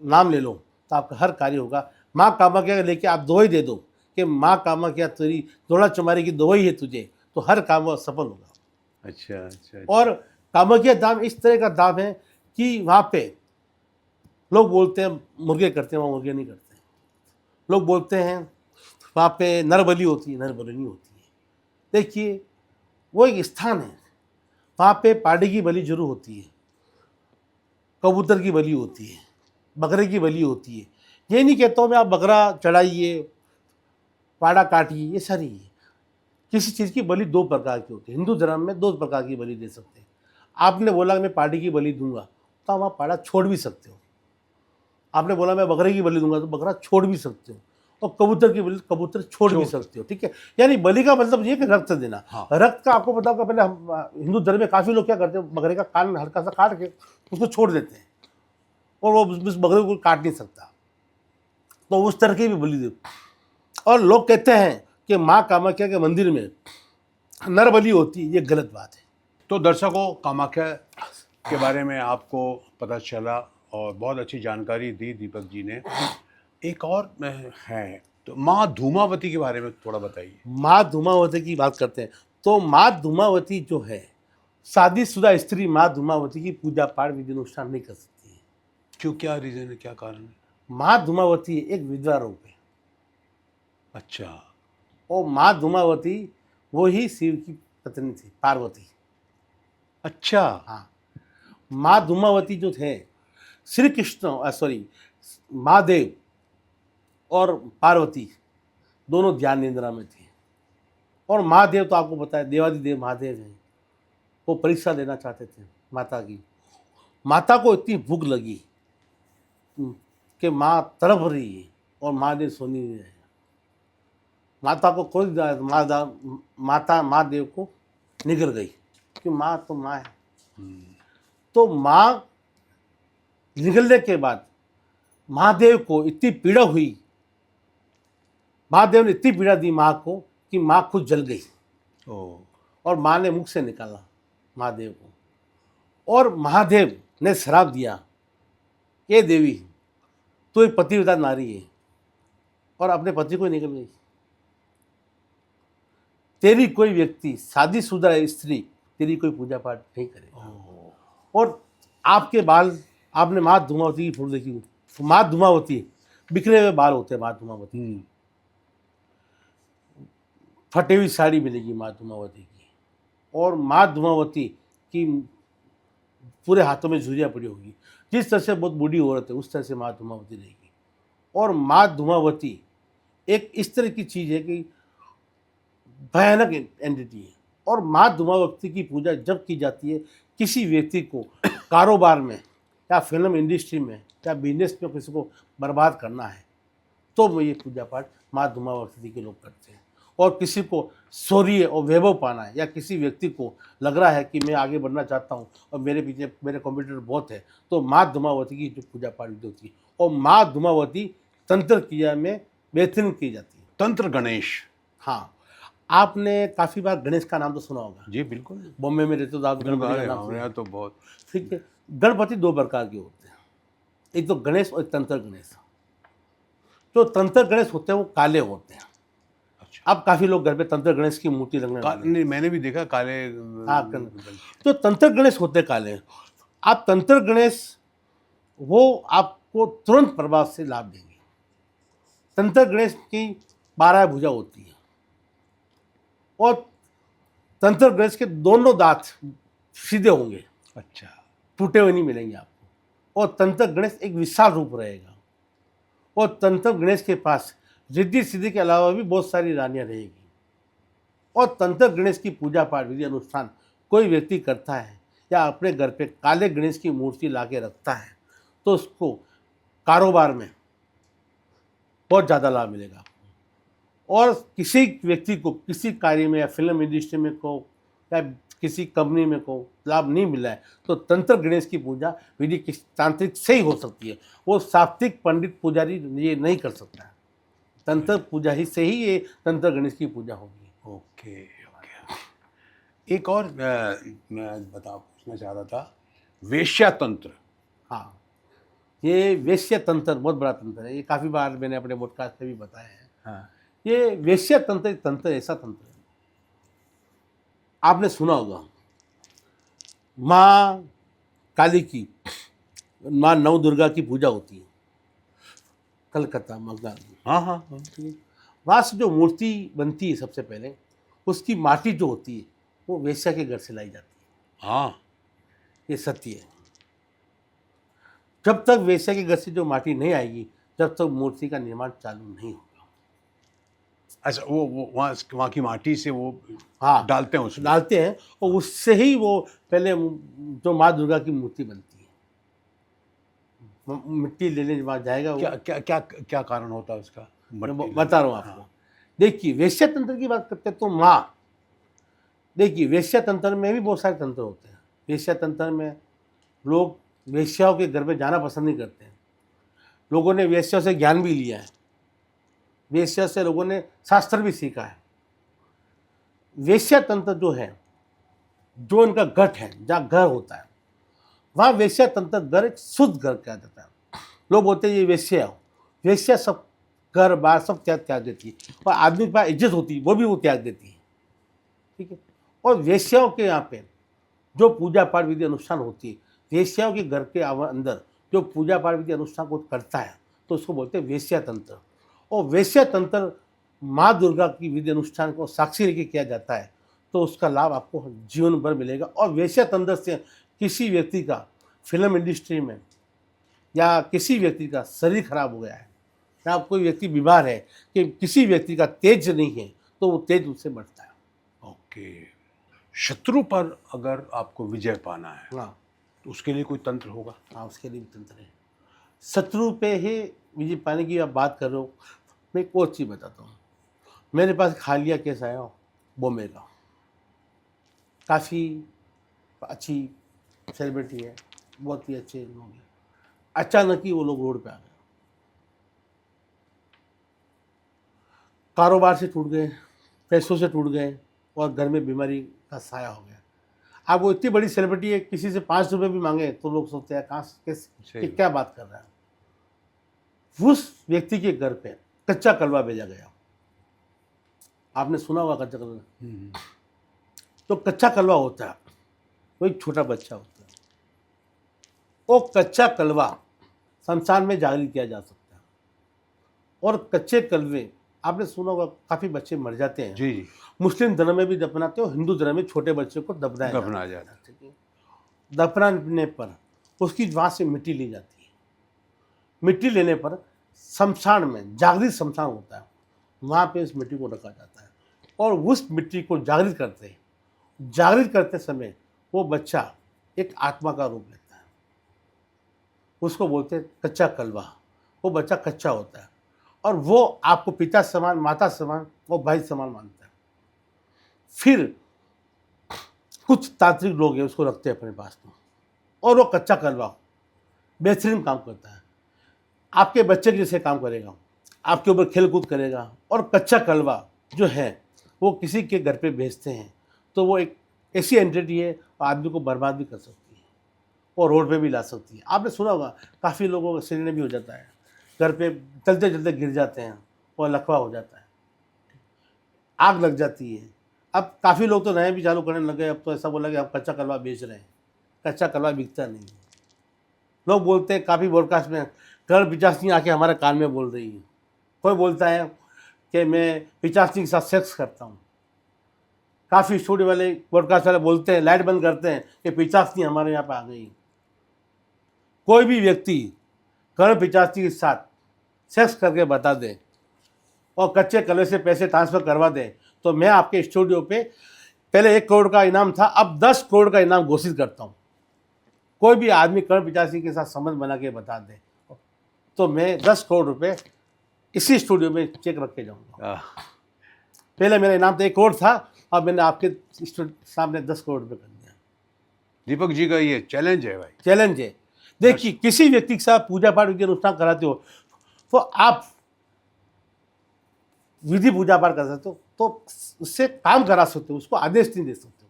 नाम ले लो तो आपका हर कार्य होगा। माँ कामाख्या लेके आप दवाई दे दो कि माँ कामाख्या तेरी लोना चमारी की दवाई है तुझे, तो हर काम सफल होगा। अच्छा अच्छा। और कामाख्या धाम इस तरह का धाम है कि वहाँ पे लोग बोलते हैं मुर्गे करते हैं, वहाँ मुर्गे नहीं करते। लोग बोलते हैं वहाँ पे नर बलि होती है, नर बलि नहीं होती है। देखिए वो एक स्थान है, वहाँ पे पाड़ी की बलि जरूर होती है, कबूतर की बलि होती है, बकरे की बलि होती है। ये नहीं कहता हूँ मैं आप बकरा चढ़ाइए, पाड़ा काटिए, ये सारी है। किसी चीज़ की बलि दो प्रकार की होती है। हिंदू धर्म में दो प्रकार की बलि दे सकते हैं। आपने बोला मैं पाड़ी की बलि दूंगा तो आप वहाँ पाड़ा छोड़ भी सकते हो। आपने बोला मैं बकरे की बलि दूंगा तो बकरा छोड़ भी सकते हो। और कबूतर की बलि कबूतर छोड़ भी सकते हो। ठीक है, यानी बलि का मतलब ये कि रक्त देना। हाँ। रक्त का आपको पता होगा, पहले हम हिंदू धर्म में काफ़ी लोग क्या करते हैं, बकरे का कान हल्का सा काट के उसको छोड़ देते हैं और वो उस बकरे को काट नहीं सकता, तो उस तरह की भी बलि दे। और लोग कहते हैं कि माँ कामाख्या के मंदिर में नर बलि होती है, ये गलत बात है। तो दर्शकों, कामाख्या के बारे में आपको पता चला और बहुत अच्छी जानकारी दी दीपक जी ने। एक और है, तो माँ धूमावती के बारे में थोड़ा बताइए। माँ धूमावती की बात करते हैं तो माँ धूमावती जो है, शादीशुदा स्त्री माँ धूमावती की पूजा पाठ विधि अनुष्ठान नहीं कर सकती है। क्यों, क्या रीज़न है, क्या कारण है? माँ धूमावती एक विधवा रूप है। अच्छा। और माँ धूमावती वो ही शिव की पत्नी थी, पार्वती। अच्छा। हाँ, माँ धूमावती जो थे, श्री कृष्ण सॉरी महादेव और पार्वती दोनों ध्यान निद्रा में थे। और महादेव तो आपको पता है देवादिदेव महादेव हैं, वो परीक्षा देना चाहते थे माता की। माता को इतनी भूख लगी कि माँ तड़प रही है और महादेव सो नहीं रहे। माता को कोई माता महादेव को निगल गई कि माँ तो माँ है। तो माँ निगलने के बाद महादेव को इतनी पीड़ा हुई महादेव ने इतनी पीड़ा दी माँ को कि माँ खुद जल गई ओ और माँ ने मुख से निकाला महादेव को। और महादेव ने श्राप दिया, ये देवी तू एक पतिव्रता नारी है और अपने पति को निकल गई। तेरी कोई व्यक्ति शादीशुदा स्त्री तेरी कोई पूजा पाठ नहीं करेगा। और आपके बाल, आपने माँ धूमावती की फोटो देखी, माँ धूमावती बिखरे हुए बाल होते हैं माँ धूमावती, फटी हुई साड़ी मिलेगी माँ धूमावती की, और माँ धूमावती की पूरे हाथों में झुर्रियाँ पड़ी होगी। जिस तरह से बहुत बूढ़ी औरत है उस तरह से माँ धूमावती रहेगी। और माँ धूमावती एक इस तरह की चीज़ है कि भयानक एंटिटी है। और माँ धूमावती की पूजा जब की जाती है, किसी व्यक्ति को कारोबार में या फिल्म इंडस्ट्री में या बिजनेस में किसी को बर्बाद करना है, तो वो ये पूजा पाठ माँ धूमावती के लोग करते हैं। और किसी को शौर्य और वैभव पाना है, या किसी व्यक्ति को लग रहा है कि मैं आगे बढ़ना चाहता हूँ और मेरे पीछे मेरे कॉम्पिटिटर बहुत है, तो माँ धूमावती की जो पूजा पाठ विधि होती है, और माँ धूमावती तंत्र क्रिया में बेहतरीन की जाती है। तंत्र गणेश। हाँ, आपने काफ़ी बार गणेश का नाम तो सुना होगा। जी बिल्कुल। बॉम्बे में रहते हो तो आप बिल्कुल, गणपति का अरे नाम हमारे सुना यहाँ तो बहुत। ठीक है। गणपति दो प्रकार के होते हैं, एक तो गणेश और एक तंत्र गणेश। जो तंत्र गणेश होते हैं वो काले होते हैं। अच्छा। अब काफ़ी लोग घर पे तंत्र गणेश की मूर्ति लगने लगे हैं। नहीं, मैंने भी देखा काले। हाँ, तो तंत्र गणेश होते काले। आप तंत्र गणेश वो आपको तुरंत प्रभाव से लाभ देंगे। तंत्र गणेश की 12 भुजा होती है और तंत्र गणेश के दोनों दांत सीधे होंगे, अच्छा। टूटे हुए नहीं मिलेंगे आपको। और तंत्र गणेश एक विशाल रूप रहेगा। और तंत्र गणेश के पास रिद्धि सिद्धि के अलावा भी बहुत सारी रानियां रहेगी। और तंत्र गणेश की पूजा पाठ विधि अनुष्ठान कोई व्यक्ति करता है या अपने घर पे काले गणेश की मूर्ति ला के रखता है, तो उसको कारोबार में बहुत ज़्यादा लाभ मिलेगा। और किसी व्यक्ति को किसी कार्य में या फिल्म इंडस्ट्री में को या किसी कंपनी में को लाभ नहीं मिला है, तो तंत्र गणेश की पूजा विधि किस तांत्रिक से ही हो सकती है। वो सात्विक पंडित पुजारी ये नहीं कर सकता है। तंत्र पूजा ही से ही ये तंत्र गणेश की पूजा होगी। Okay okay. एक और मैं पूछना चाह रहा था, वेश्या तंत्र। हाँ, ये वेश्या तंत्र बहुत बड़ा तंत्र है। ये काफ़ी बार मैंने अपने पॉडकास्ट में भी बताया है। हाँ। ये वेश्या तंत्र एक तंत्र ऐसा तंत्र है, आपने सुना होगा माँ काली की, माँ नव दुर्गा की पूजा होती है कलकत्ता मगधाल में। हाँ हाँ हाँ। वहाँ से जो मूर्ति बनती है सबसे पहले, उसकी माटी जो होती है वो वेश्या के घर से लाई जाती है। हाँ। ये सत्य है। जब तक वेश्या के घर से जो माटी नहीं आएगी, जब तक मूर्ति का निर्माण चालू नहीं होगा। अच्छा, वो वहाँ की माटी से वो हाँ, डालते हैं उसमें। डालते हैं और उससे ही वो पहले जो माँ दुर्गा की मूर्ति बनती है। मिट्टी लेने वहाँ जाएगा वो। क्या क्या क्या क्या कारण होता है उसका? मैं बता रहा हूँ आपको। देखिए, वेश्या तंत्र की बात करते हैं तो माँ, देखिए वेश्या तंत्र में भी बहुत सारे तंत्र होते हैं। वेश्या तंत्र में लोग वेश्याओं के घर में जाना पसंद नहीं करते हैं। लोगों ने वेश्या से ज्ञान भी लिया है, वेश्या से लोगों ने शास्त्र भी सीखा है। वेश्या तंत्र जो है, जो इनका गट है, जहाँ घर होता है, वहाँ वेश्या तंत्र घर एक शुद्ध घर कहा जाता है। लोग बोलते हैं ये वेश्या हो, वेश्या सब घर बार सब त्याग देती है, और आदमी के पास इज्जत होती है वो भी वो त्याग देती है। ठीक है। और वेश्याओं के यहाँ पे जो पूजा पाठ विधि अनुष्ठान होती है, वेश्याओं के घर के अंदर जो पूजा पाठ विधि अनुष्ठान को करता है, तो उसको बोलते हैं वेश्या तंत्र। और वेश्या तंत्र माँ दुर्गा की विधि अनुष्ठान को साक्षी लेके किया जाता है, तो उसका लाभ आपको जीवन भर मिलेगा। और वेश्या तंत्र से किसी व्यक्ति का फिल्म इंडस्ट्री में या किसी व्यक्ति का शरीर खराब हो गया है, या कोई व्यक्ति बीमार है, कि किसी व्यक्ति का तेज नहीं है, तो वो तेज उससे बढ़ता है। ओके। शत्रु पर अगर आपको विजय पाना है, हाँ तो उसके लिए कोई तंत्र होगा? हाँ, उसके लिए भी तंत्र है। शत्रु पे ही विजय पाने की आप बात कर रहे हो, मैं एक और चीज़ बताता हूँ। मेरे पास हालिया केस आया बॉम्बे का, काफ़ी अच्छी सेलिब्रिटी है, बहुत ही अच्छे लोग हैं। अचानक ही वो लोग रोड पे आ गए। कारोबार से टूट गए, पैसों से टूट गए और घर में बीमारी का साया हो गया। अब वो इतनी बड़ी सेलिब्रिटी है, किसी से 5 रुपये भी मांगे तो लोग सोचते हैं कहाँ सही। क्या बात कर रहा है। उस व्यक्ति के घर पे कच्चा कलवा भेजा गया। आपने सुना होगा कच्चा कलवा। तो कच्चा कलवा होता है, कोई छोटा बच्चा होता है, वो कच्चा कलवा शमशान में जागृत किया जा सकता है। और कच्चे कलवे आपने सुना होगा, काफ़ी बच्चे मर जाते हैं। जी जी। मुस्लिम धर्म में भी दफनाते हो, हिंदू धर्म में छोटे बच्चे को दफनाया जाता है। ठीक है। दफनाने पर उसकी वहाँ से मिट्टी ली जाती है। मिट्टी लेने पर शमशान में जागृत शमशान होता है, वहाँ पे उस मिट्टी को रखा जाता है और उस मिट्टी को जागृत करते समय वो बच्चा एक आत्मा का रूप लेता है। उसको बोलते हैं कच्चा कलवा। वो बच्चा कच्चा होता है और वो आपको पिता समान, माता समान, वो भाई समान मानता है। फिर कुछ तांत्रिक लोग हैं, उसको रखते हैं अपने पास में और वो कच्चा कलवा बेहतरीन काम करता है। आपके बच्चे के जैसे काम करेगा, आपके ऊपर खेल कूद करेगा। और कच्चा कलवा जो है वो किसी के घर पे भेजते हैं तो वो एक ऐसी एंटिटी है, आदमी को बर्बाद भी कर सकती है और रोड पे भी ला सकती है। आपने सुना होगा, काफ़ी लोगों का एक्सीडेंट भी हो जाता है, घर पे चलते चलते गिर जाते हैं और लकवा हो जाता है, आग लग जाती है। अब काफ़ी लोग तो नए भी चालू करने लगे। अब तो ऐसा बोला कि आप कच्चा कलवा बेच रहे हैं। कच्चा कलवा बिकता नहीं है। लोग बोलते हैं, काफ़ी ब्रॉडकास्ट में करण पिचासी आके हमारे कान में बोल रही है। कोई बोलता है कि मैं पिचासी के साथ सेक्स करता हूँ। काफ़ी स्टूडियो वाले, ब्रॉडकास्ट वाले बोलते हैं, लाइट बंद करते हैं कि पिचासी हमारे यहाँ पे आ गई। कोई भी व्यक्ति करण पिचासी के साथ सेक्स करके बता दे और कच्चे कलवे से पैसे ट्रांसफ़र करवा दे तो मैं आपके स्टूडियो पे पहले 1 करोड़ का इनाम था, अब 10 करोड़ का इनाम घोषित करता हूँ। कोई भी आदमी करण पिचासी के साथ संबंध बना के बता दे तो मैं 10 करोड़ रुपए इसी स्टूडियो में चेक रख के जाऊँगा। पहले मेरा इनाम तो 1 करोड़ था, अब मैंने आपके सामने 10 करोड़ रुपये कर दिया। दीपक जी का ये चैलेंज है भाई, चैलेंज है। देखिए, किसी व्यक्ति के साथ पूजा पाठ के अनुष्ठान कराते हो तो आप विधि पूजा पाठ कर सकते हो, तो उससे काम करा सकते हो, उसको आदेश नहीं दे सकते हो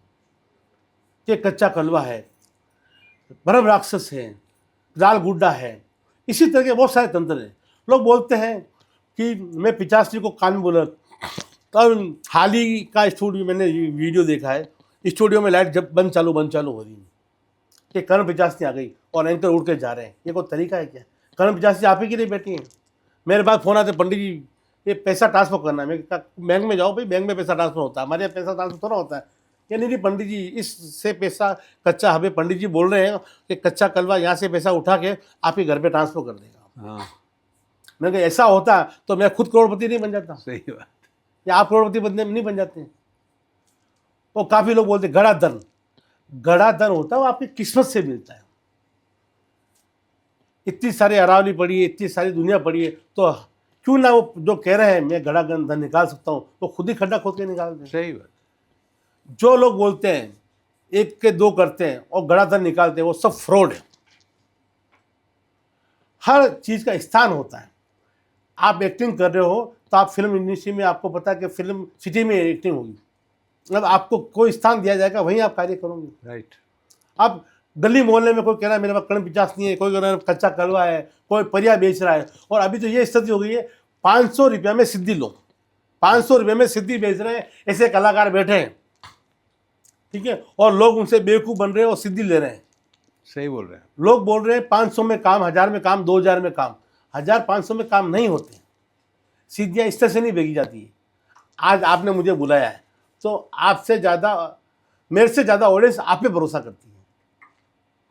कि कच्चा कलवा है, ब्रह्म राक्षस है, लाल गुड्डा है। इसी तरह के बहुत सारे तंत्र हैं। लोग बोलते हैं कि मैं पिचासी को कान में बोला। तब हाल ही का स्टूडियो मैंने वीडियो देखा है, स्टूडियो में लाइट जब बंद चालू हो रही है कि करण पिचासी आ गई और एंकर उड़ के जा रहे हैं। ये कोई तरीका है क्या? करण पिचासी आप ही के लिए बैठी हैं। मेरे पास फ़ोन आते, पंडित जी ये पैसा ट्रांसफ़र करना है। मैं कहा बैंक में जाओ भाई, बैंक में पैसा ट्रांसफ़र होता है, हमारे यहाँ पैसा ट्रांसफ़र थोड़ा होता है। या नहीं पंडित जी, इससे पैसा कच्चा, हमें पंडित जी बोल रहे हैं कि कच्चा कलवा यहाँ से पैसा उठा के आपके घर पे ट्रांसफ़र कर देगा। हाँ मैंने कहा ऐसा होता तो मैं खुद करोड़पति नहीं बन जाता, सही बात। या आप करोड़पति बनने नहीं बन जाते हैं। और काफ़ी लोग बोलते गड़ा धन होता है, वो आपकी किस्मत से मिलता है। इतनी सारी अरावली पड़ी है, इतनी सारी दुनिया पड़ी है, तो क्यों ना वो जो कह रहे हैं मैं गड़ा धन निकाल सकता हूँ, तो खुद ही खड्डा खोद के निकाल दें। सही बात। जो लोग बोलते हैं 1 के 2 करते हैं और गड़ा धन निकालते हैं, वो सब फ्रॉड है। हर चीज़ का स्थान होता है। आप एक्टिंग कर रहे हो तो आप फिल्म इंडस्ट्री में, आपको पता है कि फिल्म सिटी में एक्टिंग होगी, मतलब आपको कोई स्थान दिया जाएगा, वहीं आप कार्य करोगे। राइट। अब गली मोहल्ले में कोई कह रहा है मेरे पास करण पिचासी नहीं है, कोई कह रहा है कच्चा कलवा है, कोई परिया बेच रहा है। और अभी तो ये स्थिति हो गई है, 500 रुपये में सिद्धि लो, 500 रुपये में सिद्धि बेच रहे हैं। ऐसे कलाकार बैठे हैं, ठीक है, और लोग उनसे बेवकूफ़ बन रहे हैं और सिद्धि ले रहे हैं। सही बोल रहे हैं। लोग बोल रहे हैं 500 में काम, 1000 में काम, 2000 में काम। 1500 में काम नहीं होते। सिद्धियाँ इस तरह से नहीं बेची जाती है। आज आपने मुझे बुलाया है तो आपसे ज़्यादा, मेरे से ज़्यादा ऑडियंस आप पे भरोसा करती है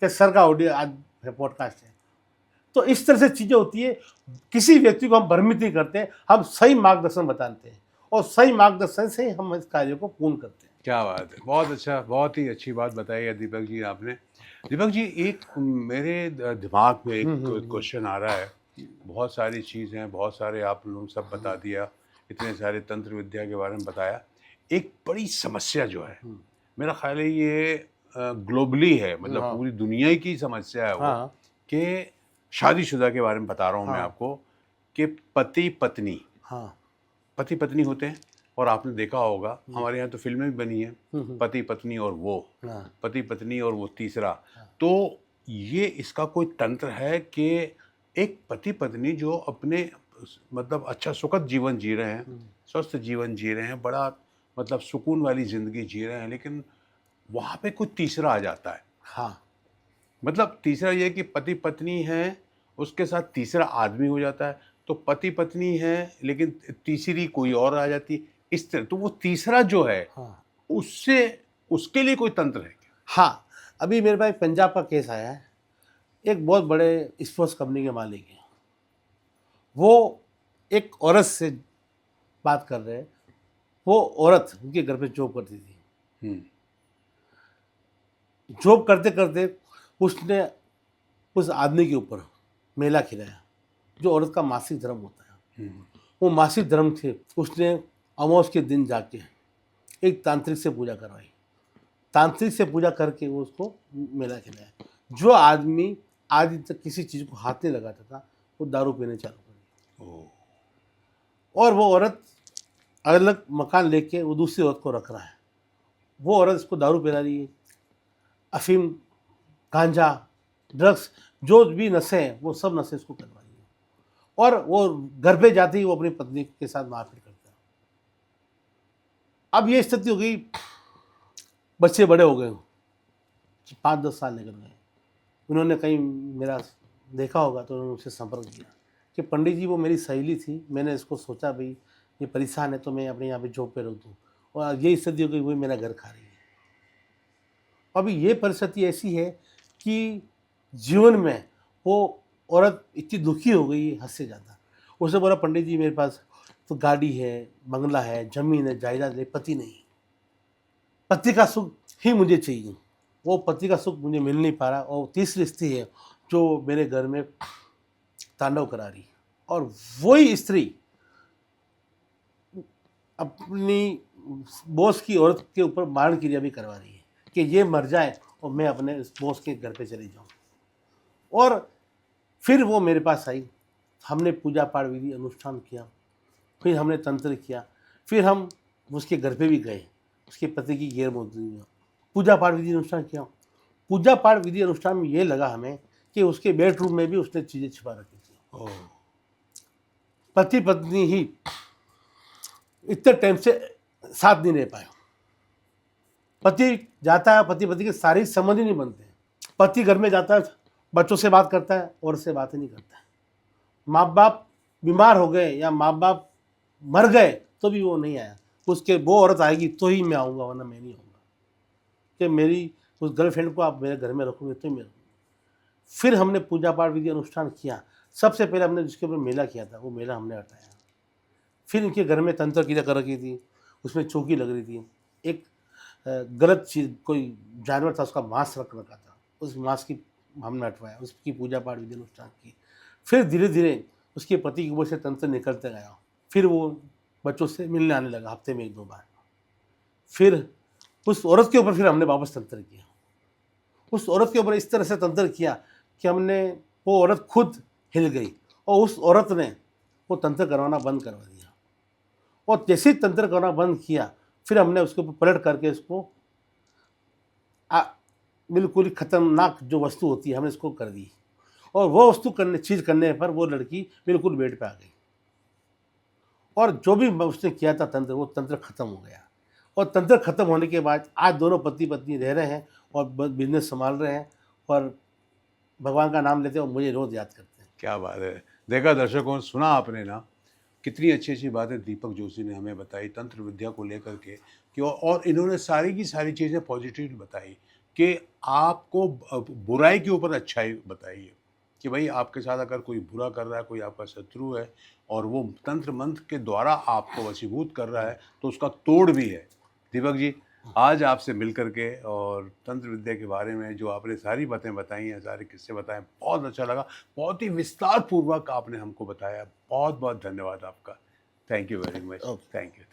कि सर का ऑडियो आज पॉडकास्ट है। तो इस तरह से चीज़ें होती है। किसी व्यक्ति को हम भ्रमित नहीं करते, हम सही मार्गदर्शन बताते हैं और सही मार्गदर्शन से ही हम इस कार्य को पूर्ण करते हैं। क्या बात है, बहुत अच्छा, बहुत ही अच्छी बात बताई है दीपक जी आपने। दीपक जी, एक मेरे दिमाग में एक क्वेश्चन आ रहा है। बहुत सारी चीज़ें हैं, बहुत सारे आप लोगों सब बता दिया, इतने सारे तंत्र विद्या के बारे में बताया। एक बड़ी समस्या जो है, मेरा ख्याल है ये ग्लोबली है, मतलब पूरी दुनिया की समस्या है वो, कि शादीशुदा के बारे में बता रहा हूँ मैं आपको, कि पति पत्नी पति पत्नी होते हैं, और आपने देखा होगा हमारे यहाँ तो फिल्में भी बनी हैं, पति पत्नी और वो, हाँ पति पत्नी और वो तीसरा। तो ये इसका कोई तंत्र है कि एक पति पत्नी जो अपने मतलब अच्छा सुखद जीवन जी रहे हैं, स्वस्थ जीवन जी रहे हैं, बड़ा मतलब सुकून वाली ज़िंदगी जी रहे हैं, लेकिन वहाँ पे कोई तीसरा आ जाता है। हाँ मतलब तीसरा ये कि पति पत्नी है, उसके साथ तीसरा आदमी हो जाता है, तो पति पत्नी है लेकिन तीसरी कोई और आ जाती है, इस तरह। तो वो तीसरा जो है हाँ उससे उसके लिए कोई तंत्र है क्या? हाँ। अभी मेरे पास पंजाब का केस आया है। एक बहुत बड़े स्पोर्ट्स कंपनी के मालिक हैं, वो एक औरत से बात कर रहे हैं। वो औरत उनके घर पे जॉब करती थी। हम्म, जॉब करते करते उसने उस आदमी के ऊपर मेला खिलाया, जो औरत का मासिक धर्म होता है। वो मासिक धर्म थे, उसने अमावस के दिन जाके एक तांत्रिक से पूजा करवाई। तांत्रिक से पूजा करके वो उसको मेला खिलाया। जो आदमी आज तक किसी चीज़ को हाथ नहीं लगाता था, वो दारू पीने चालू कर दिया। और वो औरत अलग मकान लेके वो दूसरी औरत को रख रहा है। वो औरत इसको दारू पिला रही है, अफीम, गांजा, ड्रग्स, जो भी नशे हैं वो सब नशे इसको करवा रही है। और वो घर पे जाते ही वो अपनी पत्नी के साथ मारपीट करता है। अब ये स्थिति हो गई, बच्चे बड़े हो गए, 5-10 साल निकल गए। उन्होंने कहीं मेरा देखा होगा तो उन्होंने मुझसे संपर्क किया कि पंडित जी वो मेरी सहेली थी, मैंने इसको सोचा भाई ये परेशान है तो मैं अपने यहाँ पे जॉब पे रख दूँ, और ये स्थिति हो गई, वो मेरा घर खा रही है। अभी ये परिस्थिति ऐसी है कि जीवन में वो औरत इतनी दुखी हो गई हद से ज़्यादा। उसने बोला पंडित जी मेरे पास तो गाड़ी है, बंगला है, ज़मीन है, जायदाद है, पति नहीं, पति का सुख ही मुझे चाहिए। वो पति का सुख मुझे मिल नहीं पा रहा, और तीसरी स्त्री है जो मेरे घर में तांडव करा रही है। और वही स्त्री अपनी बॉस की औरत के ऊपर मारण क्रिया भी करवा रही है कि ये मर जाए और मैं अपने इस बॉस के घर पे चली जाऊं। और फिर वो मेरे पास आई, हमने पूजा पाठ विधि अनुष्ठान किया, फिर हमने तंत्र किया, फिर हम उसके घर पे भी गए, उसके पति की गैर मौजूदगी में पूजा पाठ विधि अनुष्ठान किया। पूजा पाठ विधि अनुष्ठान में ये लगा हमें कि उसके बेडरूम में भी उसने चीज़ें छिपा रखी थी। पति पत्नी ही इतने टाइम से साथ नहीं रह पाए। पति जाता है, पति पत्नी के शारीरिक संबंध ही नहीं बनते। पति घर में जाता है, बच्चों से बात करता है, औरत से बात ही नहीं करता है। माँ बाप बीमार हो गए या माँ बाप मर गए तो भी वो नहीं आया, उसके वो औरत आएगी तो ही मैं आऊँगा, वरना मैं नहीं आऊँगा। कि मेरी उस गर्लफ्रेंड को आप मेरे घर में रखोगे तो मैं रहूँगा। फिर हमने पूजा पाठ विधि अनुष्ठान किया। सबसे पहले हमने जिसके ऊपर मेला किया था वो मेला हमने हटाया। फिर इनके घर में तंत्र क्रिया कर रखी थी, उसमें चौकी लग रही थी। एक गलत चीज़, कोई जानवर था, उसका मांस रख रखा था, उस मांस की हमने हटवाया, उसकी पूजा पाठ विधि अनुष्ठान की। फिर धीरे धीरे उसके पति की ओर से तंत्र निकलते गया। फिर वो बच्चों से मिलने आने लगा हफ्ते में 1-2 बार। फिर उस औरत के ऊपर फिर हमने वापस तंत्र किया। उस औरत के ऊपर इस तरह से तंत्र किया कि हमने, वो औरत खुद हिल गई और उस औरत ने वो तंत्र करवाना बंद करवा दिया। और जैसे ही तंत्र करना बंद किया, फिर हमने उसके ऊपर पलट करके इसको बिल्कुल ही खतरनाक जो वस्तु होती है हमने इसको कर दी। और वो वस्तु चीज़ करने पर वो लड़की बिल्कुल बेड पे आ गई। और जो भी उसने किया था तंत्र, वो तंत्र खत्म हो गया। और तंत्र खत्म होने के बाद आज दोनों पति पत्नी रह रहे हैं और बिजनेस संभाल रहे हैं और भगवान का नाम लेते हैं और मुझे रोज़ याद करते हैं। क्या बात है। देखा दर्शकों, सुना आपने ना, कितनी अच्छी अच्छी बातें दीपक जोशी ने हमें बताई तंत्र विद्या को लेकर के, कि और इन्होंने सारी की सारी चीज़ें पॉजिटिव बताई कि आपको बुराई के ऊपर अच्छाई बताई है कि भाई आपके साथ अगर कोई बुरा कर रहा है, कोई आपका शत्रु है और वो तंत्र मंत्र के द्वारा आपको वशीभूत कर रहा है, तो उसका तोड़ भी है। दीपक जी, आज आपसे मिल करके और तंत्र विद्या के बारे में जो आपने सारी बातें बताई हैं, सारे किस्से बताए, बहुत अच्छा लगा। बहुत ही विस्तार पूर्वक आपने हमको बताया। बहुत बहुत धन्यवाद आपका। Thank you very much. Thank you.